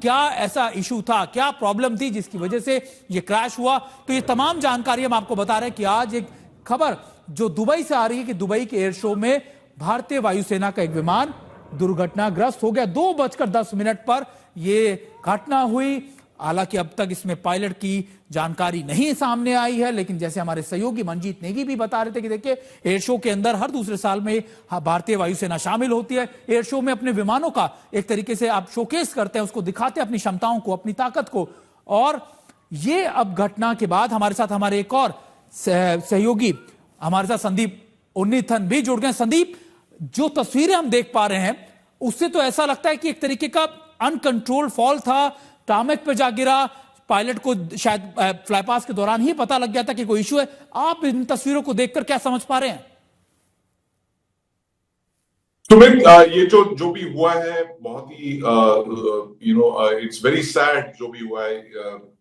क्या ऐसा इशू था, क्या प्रॉब्लम थी जिसकी वजह से ये क्रैश हुआ। तो ये तमाम जानकारी हम आपको बता रहे हैं कि आज एक खबर जो दुबई से आ रही है कि दुबई के एयर शो में भारतीय वायुसेना का एक विमान दुर्घटनाग्रस्त हो गया। 2:10 पर यह घटना हुई। हालांकि अब तक इसमें पायलट की जानकारी नहीं सामने आई है, लेकिन जैसे हमारे सहयोगी मनजीत नेगी भी बता रहे थे कि देखिए एयर शो के अंदर हर दूसरे साल में भारतीय वायुसेना शामिल होती है। एयर शो में अपने विमानों का एक तरीके से आप शोकेस करते हैं, उसको दिखाते हैं अपनी क्षमताओं को, अपनी ताकत को। और ये अब घटना के बाद हमारे साथ हमारे एक और सहयोगी हमारे साथ संदीप उन्नीथन भी जुड़ गए। संदीप, जो तस्वीरें हम देख पा रहे हैं उससे तो ऐसा लगता है कि एक तरीके का अनकंट्रोल्ड फॉल था, टारमेक पे जा गिरा, पायलट को शायद फ्लाईपास के दौरान ही पता लग गया था कि कोई इशू है। आप इन तस्वीरों को देखकर क्या समझ पा रहे हैं? सुमित, ये जो भी हुआ है बहुत ही इट्स वेरी सैड जो भी हुआ है,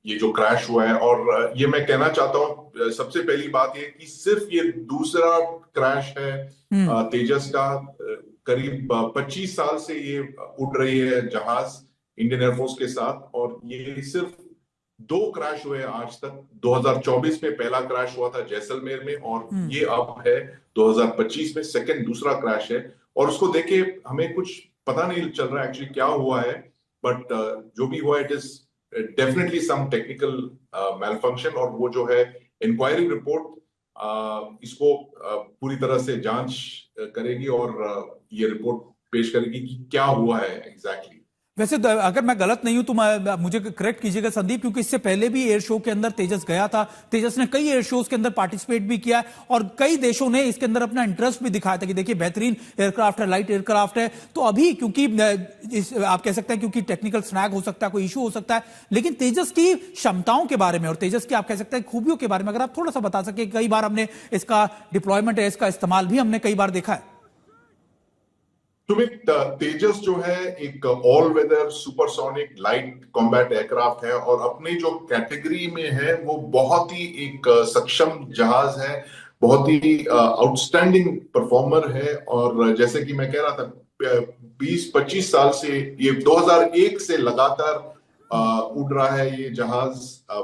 ये जो क्रैश हुआ है। और ये मैं कहना चाहता हूँ, सबसे पहली बात ये कि सिर्फ ये दूसरा क्रैश है तेजस का। करीब 25 साल से ये उड़ रही है जहाज इंडियन एयरफोर्स के साथ, और ये सिर्फ 2 क्रैश हुए आज तक। 2024 में पहला क्रैश हुआ था जैसलमेर में, और ये अब है 2025 में सेकंड दूसरा क्रैश है। और उसको देखे हमें कुछ पता नहीं चल रहा एक्चुअली क्या हुआ है, बट जो भी हुआ it is definitely some technical malfunction. और वो जो है इंक्वायरी रिपोर्ट इसको पूरी तरह से जांच करेगी और ये रिपोर्ट पेश करेगी कि क्या हुआ है एग्जैक्टली। वैसे अगर मैं गलत नहीं हूं तो मुझे करेक्ट कीजिएगा संदीप, क्योंकि इससे पहले भी एयर शो के अंदर तेजस गया था। तेजस ने कई एयर शोज के अंदर पार्टिसिपेट भी किया और कई देशों ने इसके अंदर अपना इंटरेस्ट भी दिखाया था कि देखिए बेहतरीन एयरक्राफ्ट है, लाइट एयरक्राफ्ट है। तो अभी क्योंकि आप कह सकते हैं क्योंकि टेक्निकल स्नैग हो सकता है, कोई इशू हो सकता है, लेकिन तेजस की क्षमताओं के बारे में और तेजस की आप कह सकते हैं खूबियों के बारे में अगर आप थोड़ा सा बता सके। कई बार हमने इसका डिप्लॉयमेंट है, इसका इस्तेमाल भी हमने कई बार देखा है। सुमित, तेजस जो है एक all weather supersonic light combat aircraft है, और अपनी जो कैटेगरी में है वो बहुत ही एक सक्षम जहाज है, बहुत ही आउटस्टैंडिंग परफॉर्मर है। और जैसे कि मैं कह रहा था 20-25 साल से, ये 2001 से लगातार उड़ रहा है ये जहाज।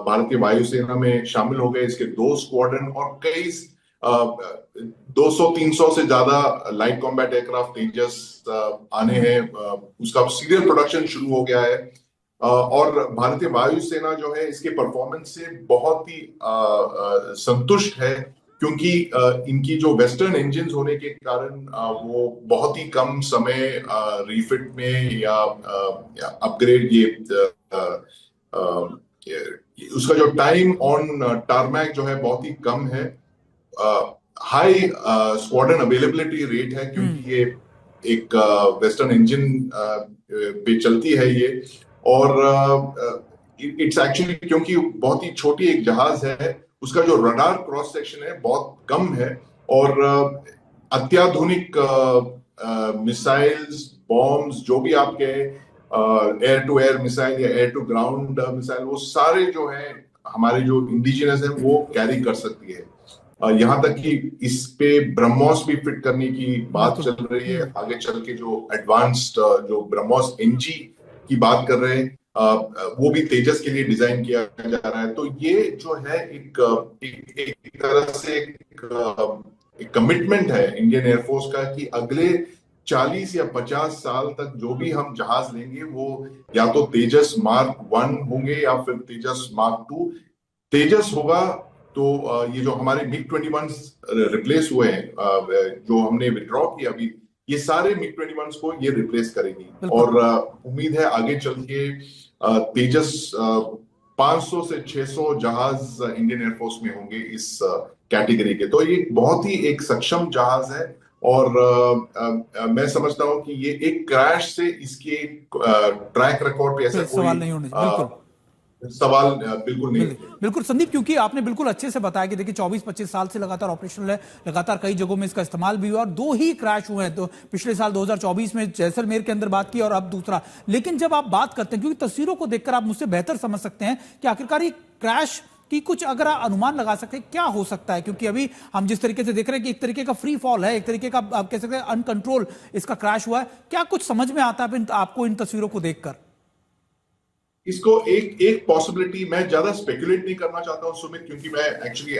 भारतीय वायुसेना में शामिल हो गए इसके 2 स्क्वाड्रन और कई 200-300 से ज्यादा लाइट कॉम्बैट एयरक्राफ्ट तेजस आने हैं। उसका सीरियल प्रोडक्शन शुरू हो गया है, और भारतीय वायुसेना जो है इसके परफॉर्मेंस से बहुत ही संतुष्ट है, क्योंकि इनकी जो वेस्टर्न इंजन होने के कारण वो बहुत ही कम समय रीफिट में या अपग्रेड उसका जो टाइम ऑन टारमैक जो है बहुत ही कम है। हाई स्क्वाड्रन अवेलेबिलिटी रेट है, क्योंकि ये एक वेस्टर्न इंजन पे चलती है ये। और इट्स एक्चुअली क्योंकि बहुत ही छोटी एक जहाज है, उसका जो रडार क्रॉस सेक्शन है बहुत कम है, और अत्याधुनिक मिसाइल्स, बॉम्ब्स, जो भी आपके एयर टू एयर मिसाइल या एयर टू ग्राउंड मिसाइल, वो सारे जो है हमारे जो इंडिजिनस है वो कैरी कर सकती है। यहाँ तक कि इस पे ब्रह्मोस भी फिट करने की बात चल रही है। आगे चल के जो एडवांस्ड जो ब्रह्मोस एनजी की बात कर रहे हैं वो भी तेजस के लिए डिजाइन किया जा रहा है। तो ये जो है एक तरह से एक कमिटमेंट है इंडियन एयरफोर्स का कि अगले 40 या 50 साल तक जो भी हम जहाज लेंगे वो या तो तेजस मार्क 1 होंगे या फिर तेजस मार्क 2। तेजस होगा तो ये जो हमारे MiG-21 रिप्लेस हुए हैं, जो हमने विड्रॉ किया अभी, ये सारे MiG-21 को ये रिप्लेस करेगी। और उम्मीद है आगे चल के तेजस 500 से 600 जहाज इंडियन एयरफोर्स में होंगे इस कैटेगरी के। तो ये बहुत ही एक सक्षम जहाज है, और मैं समझता हूं कि ये एक क्रैश से इसके ट्रैक रिकॉर्ड पे ऐसा कोई सवाल नहीं होने, बिल्कुल सवाल बिल्कुल नहीं। बिल्कुल संदीप, क्योंकि आपने बिल्कुल अच्छे से बताया कि देखिए 24-25 साल से लगातार ऑपरेशनल है, लगातार कई जगहों में इसका इस्तेमाल भी हुआ और 2 ही क्रैश हुए हैं। तो पिछले साल 2024 में जैसलमेर के अंदर बात की और अब दूसरा। लेकिन जब आप बात करते हैं, क्योंकि तस्वीरों को देखकर आप मुझसे बेहतर समझ सकते हैं कि आखिरकार ये क्रैश की कुछ अगर आप अनुमान लगा सकते हैं क्या हो सकता है, क्योंकि अभी हम जिस तरीके से देख रहे हैं कि एक तरीके का फ्री फॉल है, एक तरीके का आप कह सकते हैं अनकंट्रोल इसका क्रैश हुआ है। क्या कुछ समझ में आता है आपको इन तस्वीरों को देखकर? इसको एक पॉसिबिलिटी, मैं ज्यादा स्पेकुलेट नहीं करना चाहता हूं सुमित, क्योंकि मैं एक्चुअली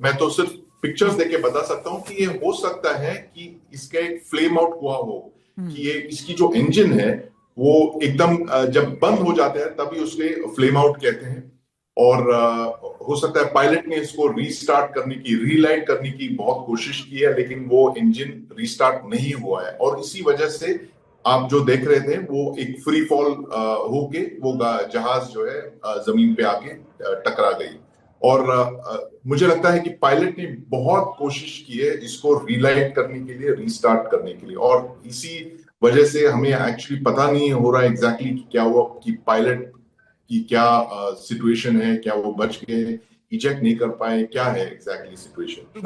मैं तो सिर्फ पिक्चर्स देख के बता सकता हूं कि ये हो सकता है कि इसका एक फ्लेम आउट हुआ हो, कि ये इसकी जो इंजन है वो एकदम जब बंद हो जाता है तभी उसके फ्लेम आउट कहते हैं। और हो सकता है पायलट ने इसको रीस्टार्ट करने की, रीलाइट करने की बहुत कोशिश की है, लेकिन वो इंजन रीस्टार्ट नहीं हुआ है, और इसी वजह से आप जो देख रहे थे वो एक फ्री फॉल होके वो जहाज जो है जमीन पे आके टकरा गई। और मुझे लगता है कि पायलट ने बहुत कोशिश की है इसको रीलाइट करने के लिए, रीस्टार्ट करने के लिए, और इसी वजह से हमें एक्चुअली पता नहीं हो रहा एग्जैक्टली क्या हुआ, कि पायलट की क्या सिचुएशन है, क्या वो बच गए, इजेक्ट नहीं कर पाए, क्या है एग्जैक्टली सिचुएशन।